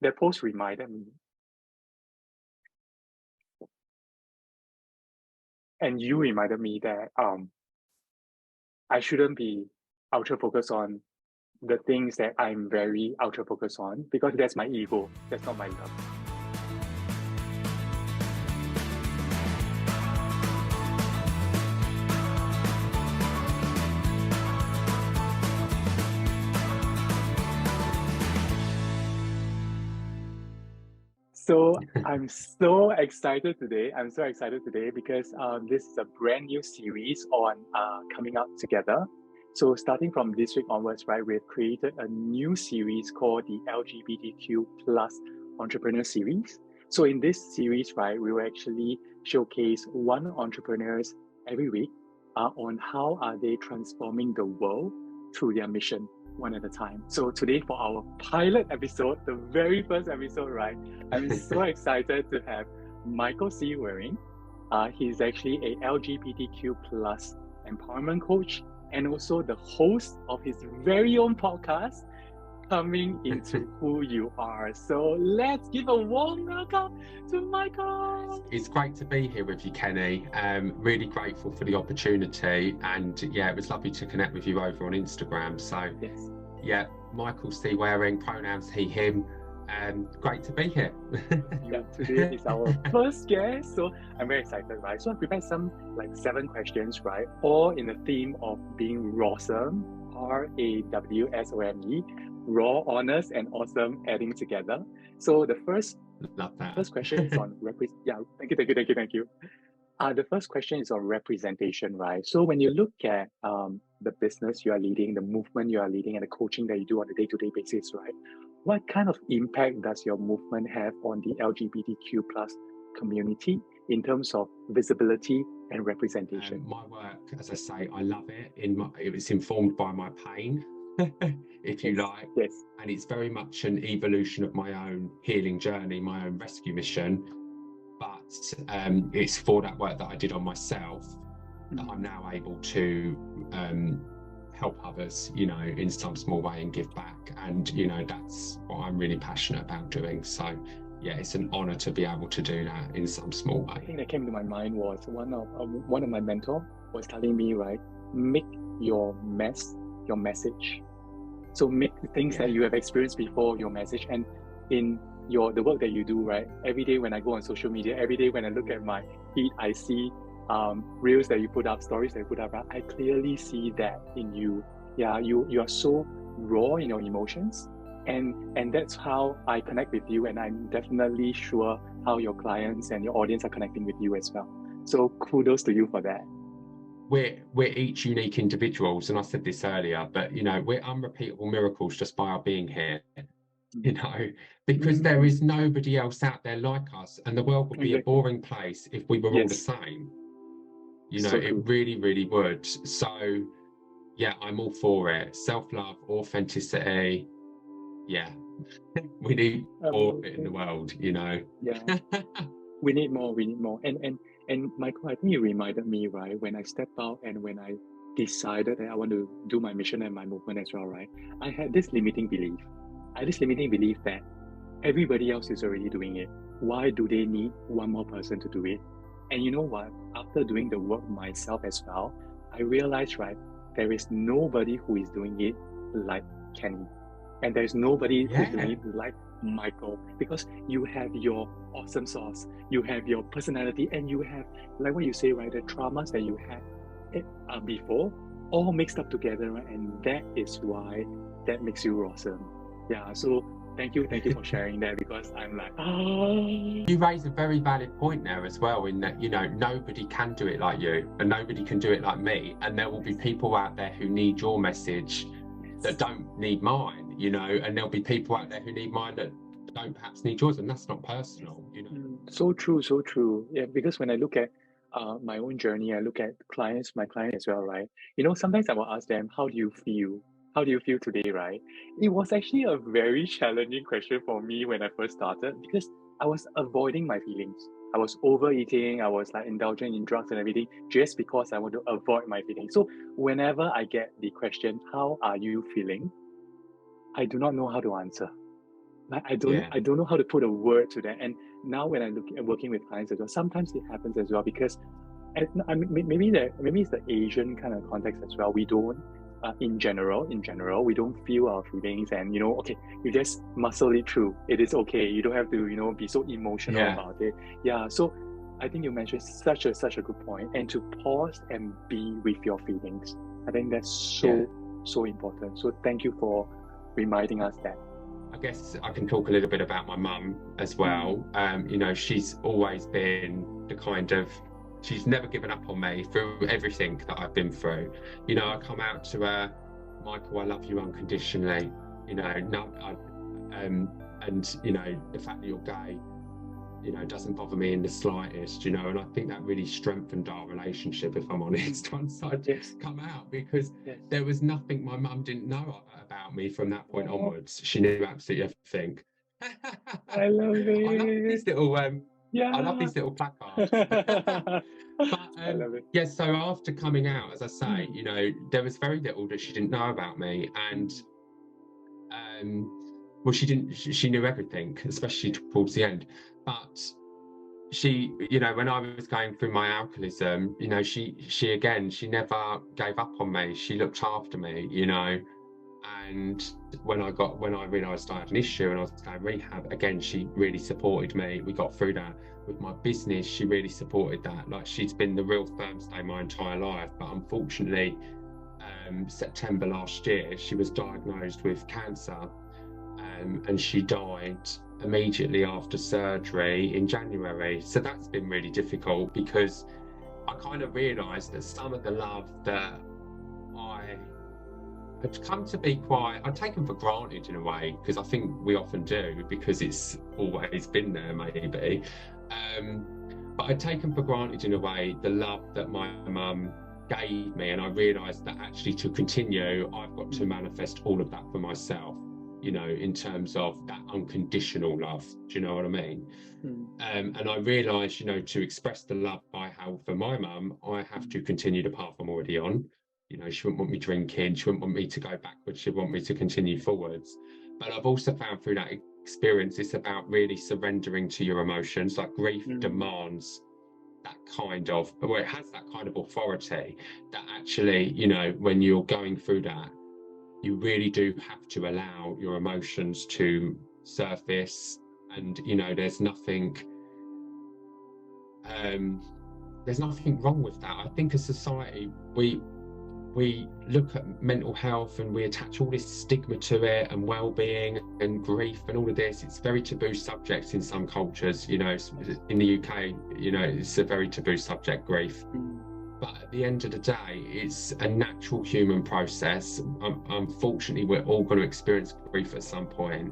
that post reminded me, and you reminded me that I shouldn't be ultra focused on the things that I'm very ultra focused on because that's my ego. That's not my love. So I'm so excited today. I'm so excited today because this is a brand new series on coming up together. So starting from this week onwards, right, we've created a new series called the LGBTQ plus entrepreneur series. So in this series, right, we will actually showcase one entrepreneurs every week on how are they transforming the world through their mission one at a time. So today for our pilot episode, the very first episode, right, I'm so excited to have Michael C. Waring. He's actually a LGBTQ plus empowerment coach and also the host of his very own podcast, Coming Into Who You Are. So let's give a warm welcome to Michael. It's great to be here with you, Kenny. Really grateful for the opportunity, and yeah, it was lovely to connect with you over on Instagram. So yes. Yeah, Michael C. Waring, pronouns he, him. Great to be here. Yeah, today is our first guest, so I'm very excited, right? So I prepared some 7 questions, right? All in the theme of being rawsome, RAWSOME, raw, honest, and awesome adding together. So the first question is on thank you. The first question is on representation, right? So when you look at the business you are leading, the movement you are leading, and the coaching that you do on a day-to-day basis, right? What kind of impact does your movement have on the LGBTQ plus community in terms of visibility and representation? My work, as I say, I love it. It was informed by my pain, if you like. Yes. And it's very much an evolution of my own healing journey, my own rescue mission. But it's for that work that I did on myself that I'm now able to help others, in some small way and give back. And, that's what I'm really passionate about doing. So, yeah, it's an honor to be able to do that in some small way. The thing that came to my mind was one of my mentors was telling me, right, make your mess your message. So make the things that you have experienced before your message. And in the work that you do, right, every day when I go on social media, every day when I look at my feed, I see reels that you put up, stories that you put up, right? I clearly see that in you. Yeah, you are so raw in your emotions, and that's how I connect with you, and I'm definitely sure how your clients and your audience are connecting with you as well. So kudos to you for that. We're each unique individuals, and I said this earlier, but we're unrepeatable miracles just by our being here. Because there is nobody else out there like us, and the world would be a boring place if we were all the same. It really, really would. So yeah, I'm all for it. Self-love, authenticity. Yeah. We need more of it in the world, Yeah. we need more. And Michael, I think you reminded me, right, when I stepped out and when I decided that I want to do my mission and my movement as well, right? I had this limiting belief. That everybody else is already doing it. Why do they need one more person to do it? And you know what? After doing the work myself as well, I realized, right, there is nobody who is doing it like Kenny. And there's nobody who's doing it like Michael, because you have your awesome sauce, you have your personality, and you have, like what you say, right, the traumas that you had before, all mixed up together, right? And that is why that makes you awesome. Yeah, so thank you for sharing that, because I'm like, You raise a very valid point there as well, in that, nobody can do it like you, and nobody can do it like me. And there will be people out there who need your message that don't need mine, and there'll be people out there who need mine that don't perhaps need yours, and that's not personal, So true. Yeah, because when I look at my own journey, I look at my clients as well, right? Sometimes I will ask them, how do you feel? How do you feel today, right? It was actually a very challenging question for me when I first started, because I was avoiding my feelings. I was overeating, I was indulging in drugs and everything, just because I want to avoid my feelings. So whenever I get the question, how are you feeling? I do not know how to answer. Like Yeah. I don't know how to put a word to that. And now when I look at working with clients as well, sometimes it happens as well because I mean, maybe it's the Asian kind of context as well. We don't, in general, we don't feel our feelings, and okay, you just muscle it through. It is okay. You don't have to, be so emotional Yeah. about it. Yeah. So I think you mentioned such a good point, and to pause and be with your feelings. I think that's Yeah. so important. So thank you for reminding us that. I guess I can talk a little bit about my mum as well. She's always been the kind of, she's never given up on me through everything that I've been through. I come out to her, Michael, I love you unconditionally. No, and the fact that you're gay, doesn't bother me in the slightest. And I think that really strengthened our relationship, if I'm honest, once I'd Yes. come out, because Yes. there was nothing my mum didn't know about me from that point Oh, onwards. She knew absolutely everything. I love I love it. these little Yeah. I love these little placards. But I love it. yeah, so after coming out, as I say, Mm. there was very little that she didn't know about me, and well, she didn't. She knew everything, especially towards the end. But she, when I was going through my alcoholism, she again, she never gave up on me. She looked after me, and when I realised I had an issue and I was going rehab, again, she really supported me. We got through that. With my business, she really supported that. Like, she's been the real firm stay my entire life. But unfortunately, September last year, she was diagnosed with cancer, and she died immediately after surgery in January. So that's been really difficult, because I kind of realised that some of the love that I had come to be I'd taken for granted in a way, because I think we often do, because it's always been there maybe. But I'd taken for granted in a way the love that my mum gave me, and I realised that actually to continue, I've got to manifest all of that for myself, in terms of that unconditional love. Do you know what I mean? And I realised, to express the love I have for my mum, I have to continue the path I'm already on. She wouldn't want me drinking, she wouldn't want me to go backwards, she'd want me to continue forwards. But I've also found through that experience, it's about really surrendering to your emotions. Like, grief demands that kind of, well, it has that kind of authority that actually, when you're going through that, you really do have to allow your emotions to surface. And there's nothing wrong with that. I think as society, we look at mental health and we attach all this stigma to it, and well-being and grief and all of this. It's very taboo subjects in some cultures. In the UK, it's a very taboo subject, grief. But at the end of the day, it's a natural human process. Unfortunately, we're all going to experience grief at some point,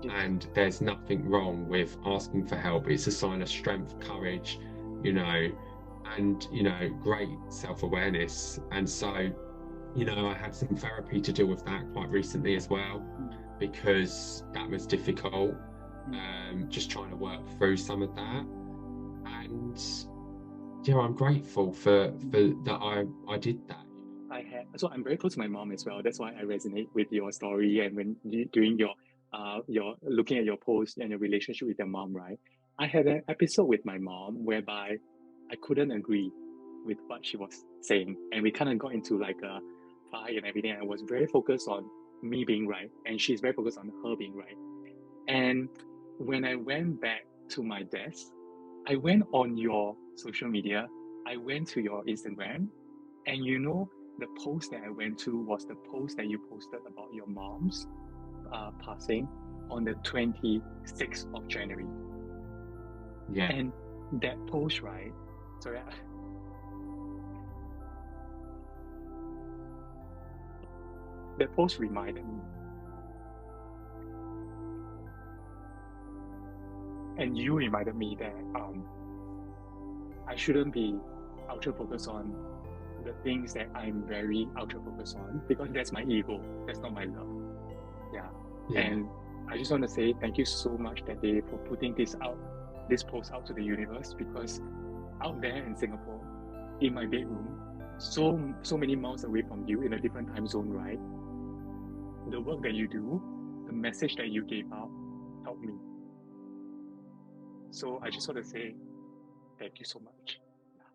and there's nothing wrong with asking for help. It's a sign of strength, courage, and great self-awareness. And so, I had some therapy to deal with that quite recently as well, because that was difficult. Just trying to work through some of that. And I'm grateful for that I did that. So I'm very close to my mom as well. That's why I resonate with your story, and when doing your looking at your post and your relationship with your mom, right? I had an episode with my mom whereby I couldn't agree with what she was saying, and we kind of got into like a fight and everything. I was very focused on me being right, and she's very focused on her being right. And when I went back to my desk, I went on your social media, I went to your Instagram, and the post that I went to was the post that you posted about your mom's passing on the 26th of January. Yeah. And that post, right? Sorry. That post reminded me. And you reminded me that I shouldn't be ultra focused on the things that I'm very ultra focused on, because that's my ego. That's not my love. Yeah. And I just want to say thank you so much that day for putting this post out to the universe, because out there in Singapore, in my bedroom, so many miles away from you in a different time zone, right? The work that you do, the message that you gave out, helped me. So I just want to say thank you so much. Yeah,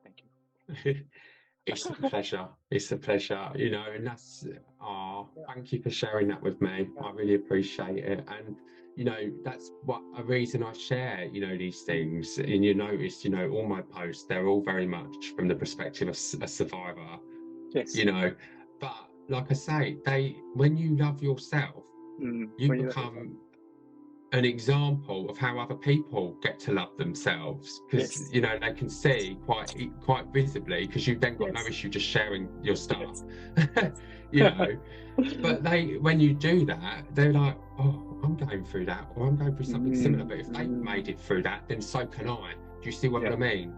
thank you. It's a pleasure. It's a pleasure, and that's, thank you for sharing that with me. I really appreciate it. And, that's a reason I share, these things. And you notice, all my posts, they're all very much from the perspective of a survivor, Yes. But like I say, when you love yourself, you become an example of how other people get to love themselves, because they can see quite visibly, because you've then got no issue just sharing your stuff. But when you do that, they're like, oh, I'm going through that, or I'm going through something similar, but if they've made it through that, then so can I. Do you see what I mean?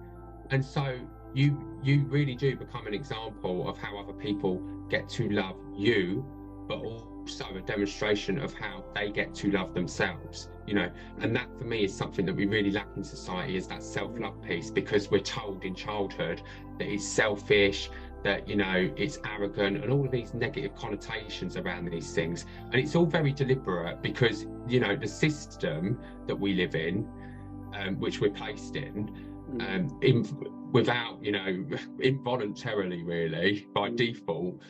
And so you really do become an example of how other people get to love you, but also a demonstration of how they get to love themselves, and that for me is something that we really lack in society, is that self-love piece, because we're told in childhood that it's selfish, that it's arrogant, and all of these negative connotations around these things. And it's all very deliberate, because the system that we live in, which we're placed in without involuntarily, really, by default,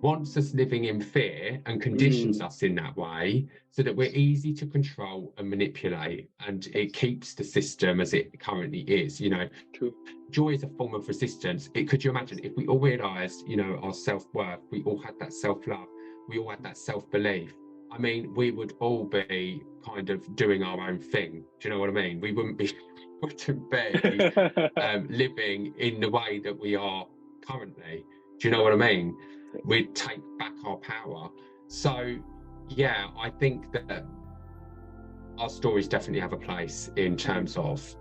wants us living in fear and conditions us in that way, so that we're easy to control and manipulate, and it keeps the system as it currently is. True. Joy is a form of resistance. Could you imagine if we all realized our self-worth, we all had that self-love, we all had that self-belief? I mean, we would all be kind of doing our own thing. Do you know what I mean? We wouldn't be living in the way that we are currently. Do you know what I mean? We'd take back our power. So yeah, I think that our stories definitely have a place in terms of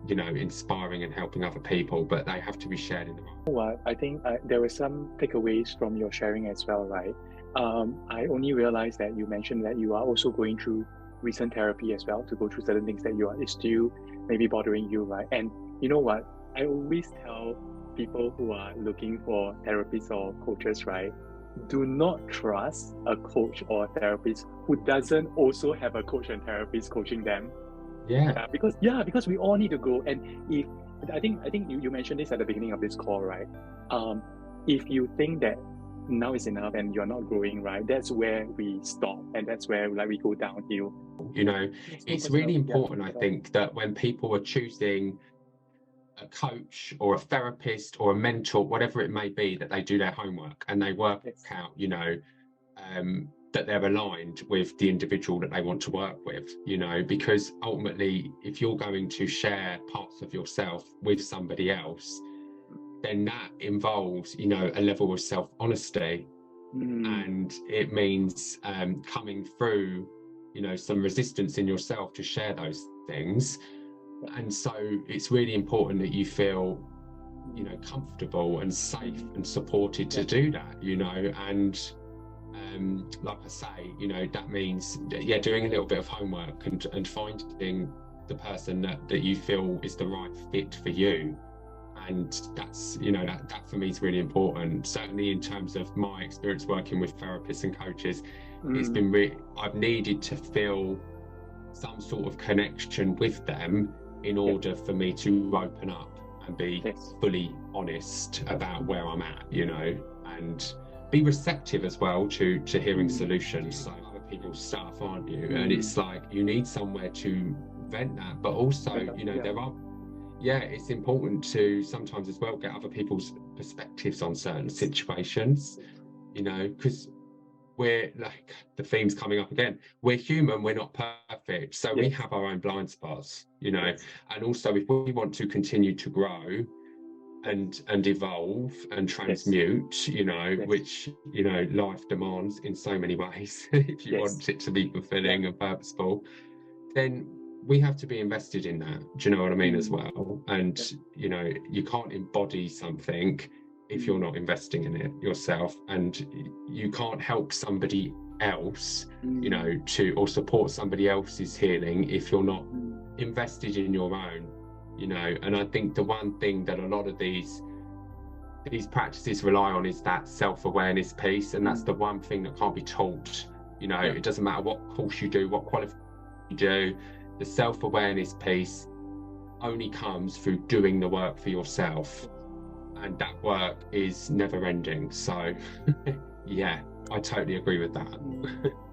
inspiring and helping other people, but they have to be shared in the right way. I think there were some takeaways from your sharing as well, right? I only realized that you mentioned that you are also going through recent therapy as well, to go through certain things that is still maybe bothering you, right? And you know what? I always tell people who are looking for therapists or coaches, right? Do not trust a coach or a therapist who doesn't also have a coach and therapist coaching them. Because we all need to grow. And if I think you mentioned this at the beginning of this call, right? If you think that now is enough and you're not growing, right, that's where we stop, and that's where we go downhill. It's really important, I think, that when people are choosing a coach or a therapist or a mentor, whatever it may be, that they do their homework and they work out, that they're aligned with the individual that they want to work with, because ultimately, if you're going to share parts of yourself with somebody else, then that involves, a level of self-honesty, and it means coming through, some resistance in yourself to share those things. And so it's really important that you feel, comfortable and safe and supported to do that, and like I say, that means doing a little bit of homework and finding the person that you feel is the right fit for you. And that's, that for me is really important. Certainly in terms of my experience working with therapists and coaches, it's been I've needed to feel some sort of connection with them in order for me to open up and be fully honest about where I'm at, and be receptive as well to hearing solutions. Like other people's stuff, aren't you? And it's like you need somewhere to vent that, but also, there are, it's important to sometimes as well get other people's perspectives on certain situations, because we're like, the theme's coming up again, we're human, we're not perfect, so we have our own blind spots, and also if we want to continue to grow and evolve and transmute, which life demands in so many ways, if you want it to be fulfilling and purposeful, then we have to be invested in that. Do you know what I mean? As well? And you can't embody something if you're not investing in it yourself, and you can't help somebody else, or support somebody else's healing if you're not invested in your own, And I think the one thing that a lot of these practices rely on is that self-awareness piece, and that's the one thing that can't be taught. It doesn't matter what course you do, what qualification do, the self-awareness piece only comes through doing the work for yourself, and that work is never ending. So yeah, I totally agree with that.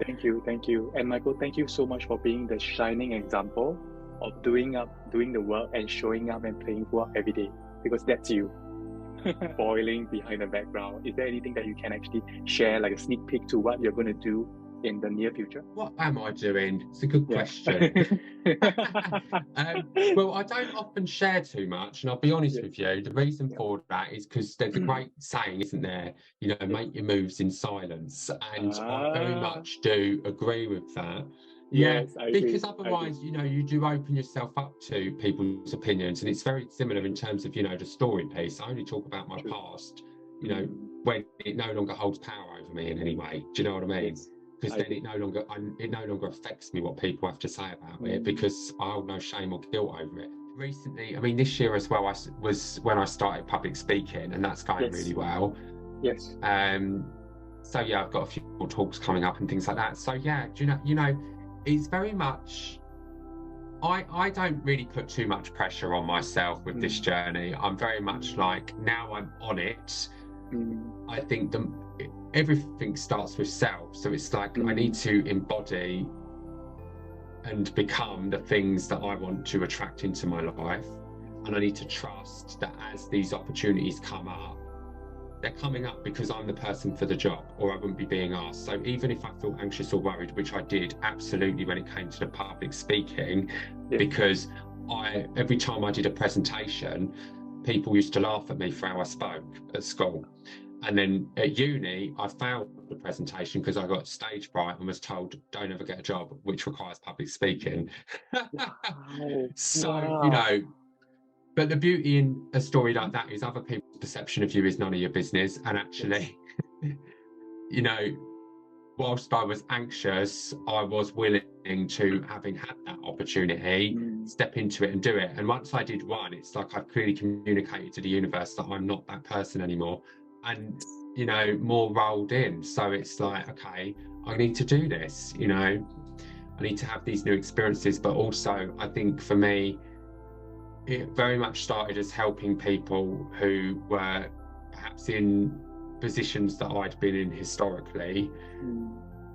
Thank you. And Michael, thank you so much for being the shining example of doing the work and showing up and playing work every day, because that's you. Boiling behind the background. Is there anything that you can actually share, like a sneak peek to what you're going to do in the near future? What am I doing? It's a good question. Well, I don't often share too much, and I'll be honest with you. The reason for that is because there's a great saying, isn't there? You know, make your moves in silence, and I very much do agree with that. Yeah, Yes, I because agree. otherwise, you know, you do open yourself up to people's opinions, and it's very similar in terms of, you know, the story piece. I only talk about my True. past, you know, when it no longer holds power over me in any way. Do you know what I mean? Yes, Because then it no longer affects me what people have to say about it, because I hold no shame or guilt over it. Recently, I mean, this year as well, was when I started public speaking, and that's going really well. Yes. So yeah, I've got a few more talks coming up and things like that. So yeah, do you know, it's very much. I don't really put too much pressure on myself with this journey. I'm very much like, now I'm on it. I think everything starts with self. So it's like, I need to embody and become the things that I want to attract into my life. And I need to trust that as these opportunities come up, they're coming up because I'm the person for the job, or I wouldn't be being asked. So even if I feel anxious or worried, which I did absolutely when it came to the public speaking, because every time I did a presentation, people used to laugh at me for how I spoke at school. And then at uni, I failed the presentation because I got stage fright and was told, don't ever get a job which requires public speaking. So, you know, but the beauty in a story like that is other people's perception of you is none of your business. And actually, you know, whilst I was anxious, I was willing to, having had that opportunity, step into it and do it. And once I did one, it's like I've clearly communicated to the universe that I'm not that person anymore. And, you know, more rolled in. So it's like, okay, I need to do this, you know, I need to have these new experiences. But also, I think for me, it very much started as helping people who were perhaps in positions that I'd been in historically,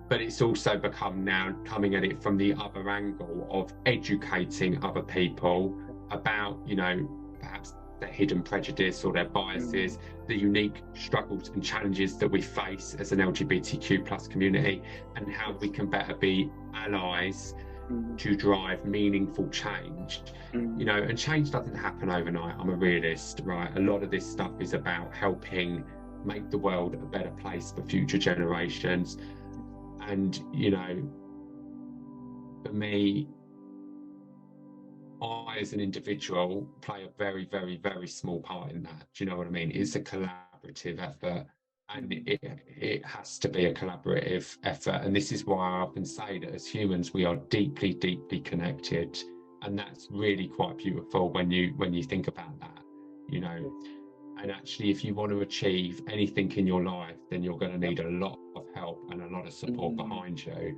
but it's also become now coming at it from the other angle of educating other people about, you know, perhaps their hidden prejudice or their biases, the unique struggles and challenges that we face as an LGBTQ plus community, and how we can better be allies to drive meaningful change. You know, and change doesn't happen overnight. I'm a realist, right? A lot of this stuff is about helping make the world a better place for future generations. And, you know, for me, I as an individual play a very, very, very small part in that. Do you know what I mean? It's a collaborative effort, and it has to be a collaborative effort. And this is why I often say that as humans, we are deeply, deeply connected. And that's really quite beautiful when you think about that, you know. And actually, if you want to achieve anything in your life, then you're going to need a lot of help and a lot of support behind you.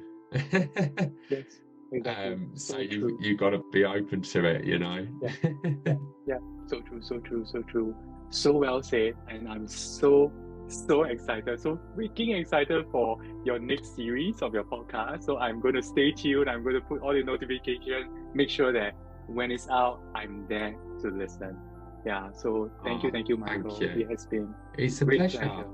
Yes, exactly. So you've got to be open to it, you know. Yeah. So true. So well said. And I'm so excited, so freaking excited for your next series of your podcast. So I'm going to stay tuned. I'm going to put all the notifications, make sure that when it's out, I'm there to listen. Yeah, so thank you, Michael. Thank you. It has been a pleasure.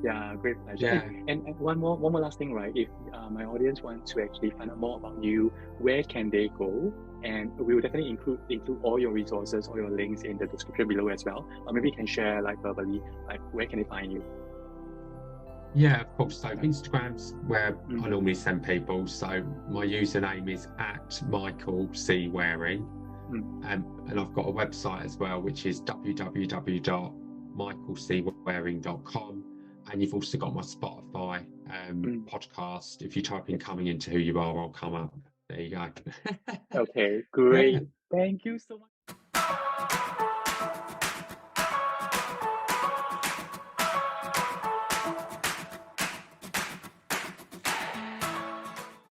Yeah, great pleasure. Yeah. And one more last thing, right? If my audience wants to actually find out more about you, where can they go? And we will definitely include all your resources, all your links in the description below as well. Or maybe you can share like verbally, like where can they find you? Yeah, of course. So Instagram's where I normally send people. So my username is @MichaelC.Waring. And I've got a website as well, which is www.michaelcwaring.com. And you've also got my Spotify podcast. If you type in "Coming Into Who You Are," I'll come up. There you go. Okay, great. Thank you so much.